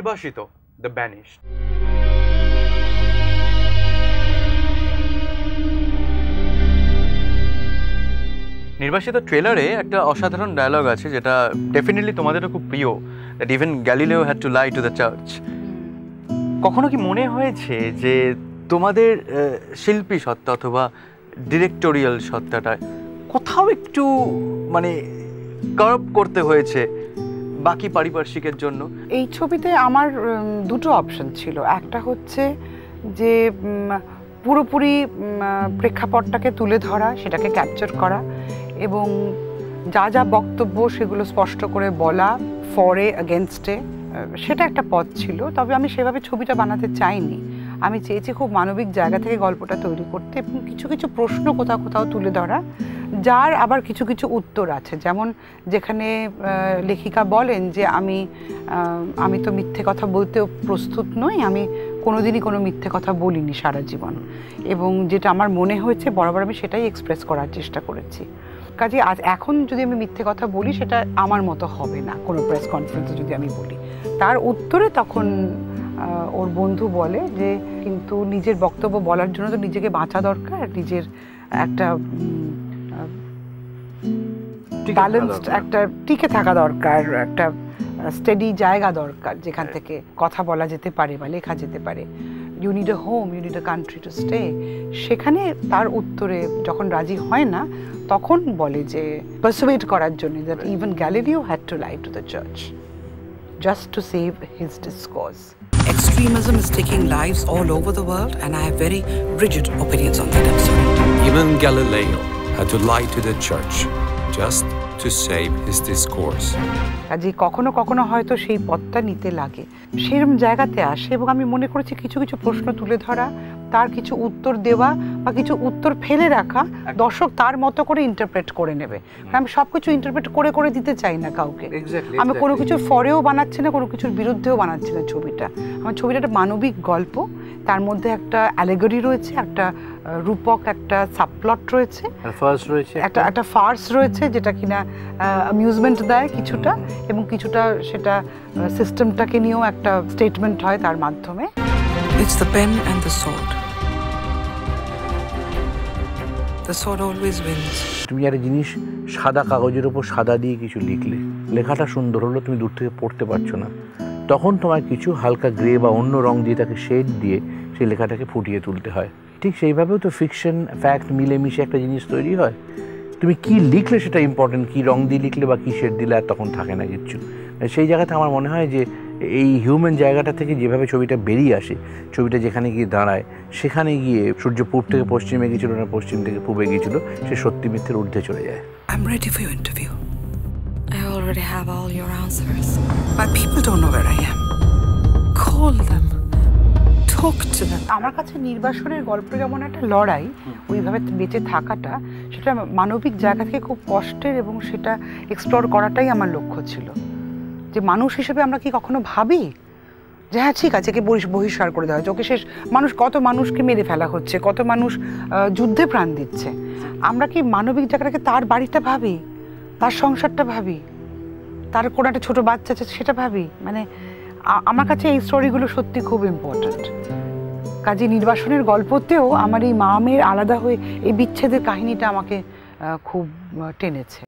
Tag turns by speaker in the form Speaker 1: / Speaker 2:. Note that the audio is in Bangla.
Speaker 1: নির্বাসিত দ্য ব্যানিশড। নির্বাসিত ট্রেলারে একটা অসাধারণ ডায়লগ আছে যেটা ডেফিনেটলি তোমাদেরও খুব প্রিয়, that even Galileo had to lie to the church. কখনো কি মনে হয়েছে যে তোমাদের শিল্পী সত্তা অথবা ডিরেক্টোরিয়াল সত্তাটা কোথাও একটু মানে কার্ভ করতে হয়েছে বাকি পারিপার্শ্বিকের জন্য?
Speaker 2: এই ছবিতে আমার দুটো অপশন ছিল। একটা হচ্ছে যে পুরোপুরি প্রেক্ষাপটটাকে তুলে ধরা, সেটাকে ক্যাপচার করা এবং যা যা বক্তব্য সেগুলো স্পষ্ট করে বলা, ফরে এগেনস্টে, সেটা একটা পথ ছিল। তবে আমি সেভাবে ছবিটা বানাতে চাইনি। আমি চেয়েছি খুব মানবিক জায়গা থেকে গল্পটা তৈরি করতে এবং কিছু কিছু প্রশ্ন কোথাও কোথাও তুলে ধরা, যার আবার কিছু কিছু উত্তর আছে। যেমন যেখানে লেখিকা বলেন যে আমি তো মিথ্যে কথা বলতেও প্রস্তুত নই, আমি কোনোদিনই কোনো মিথ্যে কথা বলিনি সারা জীবন, এবং যেটা আমার মনে হয়েছে বরাবর আমি সেটাই এক্সপ্রেস করার চেষ্টা করেছি। কাজে আজ এখন যদি আমি মিথ্যে কথা বলি সেটা আমার মতো হবে না কোনো প্রেস কনফারেন্সে যদি আমি বলি। তার উত্তরে তখন ওর বন্ধু বলে যে কিন্তু নিজের বক্তব্য বলার জন্য তো নিজেকে বাঁচা দরকার, নিজের একটা ব্যালেন্সড একটা টিকে থাকা দরকার, একটা স্টেডি জায়গা দরকার যেখান থেকে কথা বলা যেতে পারে বা লেখা যেতে পারে। You need a home, you need a country to stay. সেখানে তার উত্তরে যখন রাজি হয় না তখন বলে যে পারসুয়েড করার জন্য that even Galileo had to lie to the church just to save his discourse.
Speaker 3: Extremism is taking lives all over the world, and I have very rigid opinions on that. I'm sorry.
Speaker 4: Even Galileo had to lie to the church just to save his discourse.
Speaker 2: কাজে কখনো কখনো হয়তো সেই পথটা নিতে লাগে, সেরকম জায়গাতে আসে। এবং আমি মনে করেছি কিছু কিছু প্রশ্ন তুলে ধরা, তার কিছু উত্তর দেওয়া বা কিছু উত্তর ফেলে রাখা, দর্শক তার মতো করে ইন্টারপ্রেট করে নেবে। আমি সব কিছু ইন্টারপ্রেট করে করে দিতে চাই না কাউকে। আমি কোনো কিছুর ফরেও বানাচ্ছি না, কোনো কিছুর বিরুদ্ধেও বানাচ্ছি না ছবিটা। আমার ছবিটা একটা মানবিক গল্প, তার মধ্যে একটা অ্যালেগরি রয়েছে, একটা রূপক, একটা সাবপ্লট রয়েছে, একটা ফার্স রয়েছে যেটা কিনা অ্যামিউজমেন্ট দেয় কিছুটা, এবং কিছুটা সেটা সিস্টেমটাকে নিয়েও একটা স্টেটমেন্ট হয় তার মাধ্যমে।
Speaker 3: It's the pen and the sword. The sword always wins.
Speaker 5: তুমি একটা জিনিস সাদা কাগজের উপর সাদা দিয়ে কিছু লিখলে, লেখাটা সুন্দর হলো, তুমি দূর থেকে পড়তে পারছো না, তখন তোমার কিছু হালকা গ্রে বা অন্য রং দিয়ে তাকে শেড দিয়ে সেই লেখাটাকে ফুটিয়ে তুলতে হয়। ঠিক সেইভাবেও তো ফিকশন ফ্যাক্ট মিলেমিশে একটা জিনিস তৈরি হয়। তুমি কি লিখলে সেটা ইম্পর্টেন্ট, কি রং দিয়ে লিখলে বা কী শেড দিলে আর তখন থাকে না কিচ্ছু। সেই জায়গাতে আমার মনে হয় যে এই হিউম্যান জায়গাটা থেকে যেভাবে ছবিটা বেরিয়ে আসে, ছবিটা যেখানে গিয়ে দাঁড়ায় সেখানে গিয়ে সূর্য পূব থেকে পশ্চিমে গিয়েছিল না পশ্চিম থেকে পূবে গিয়েছিল, সে সত্যি মিথ্যের ঊর্ধ্বে চলে যায়।
Speaker 3: I'm ready for your interview. I already have all your answers. But people don't know where I am. Call them. Talk to them.
Speaker 2: আমার কাছে নির্বাসনের গল্প যেমন একটা লড়াই, ওইভাবে বেঁচে থাকাটা সেটা মানবিক জায়গা থেকে খুব কষ্টের, এবং সেটা এক্সপ্লোর করাটাই আমার লক্ষ্য ছিল। যে মানুষ হিসেবে আমরা কি কখনো ভাবি যে হ্যাঁ ঠিক আছে, একে বহিষ্কার করে দেওয়া হচ্ছে, ওকে শেষ মানুষ, কত মানুষকে মেরে ফেলা হচ্ছে, কত মানুষ যুদ্ধে প্রাণ দিচ্ছে, আমরা কি মানবিক জায়গাটাকে তার বাড়িটা ভাবি, তার সংসারটা ভাবি, তার কোনো একটা ছোটো বাচ্চা আছে সেটা ভাবি? মানে আমার কাছে এই স্টোরিগুলো সত্যি খুব ইম্পর্ট্যান্ট। কাজে নির্বাসনের গল্পতেও আমার এই মা মেয়ের আলাদা হয়ে এই বিচ্ছেদের কাহিনীটা আমাকে খুব টেনেছে।